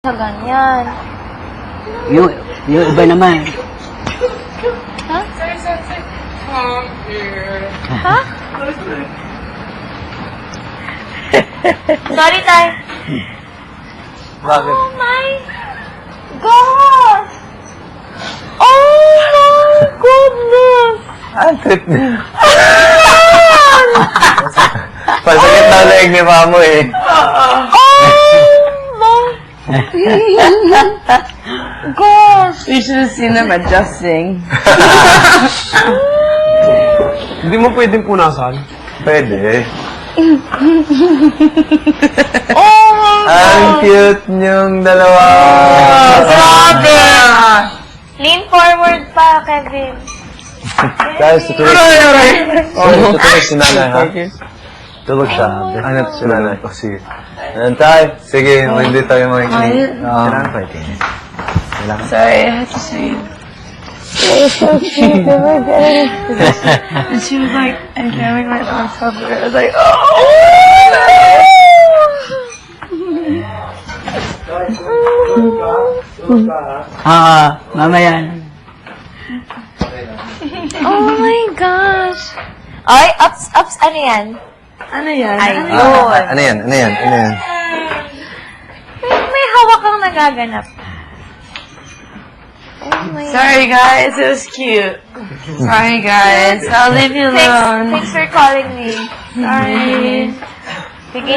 Sa ganyan. Yung iba naman. Ha? Ha? Sorry, Tay. Bakit? Oh my gosh! Oh my goodness! Ang trip niya. Pasakit na leg ni Mamo eh. Oh my gosh! We should have seen them adjusting. Hindi mo pwedeng punasan. Pwede. Oh my Ang cute niyong dalawa. Grabe! Lean forward pa, Kevin. Guys, tutulog. Tutulog si nanay, ha? Tulog siya. Ano to si nanay? O, sige. Nantay. Sige, hindi tayo makikinig. Kailangan pa ikinig. Sorry, I had to say it. And she was like, I'm grabbing my arms up. I was like, Mamaya. Oh my gosh! Ay, ups, ano yan? ano yan? Ayun. Ano yan? Ano yan? Ano yan? May hawak kang nagaganap. Oh my Sorry guys, it was cute. Sorry guys, I'll leave you alone. Thanks for calling me. Sorry. Sige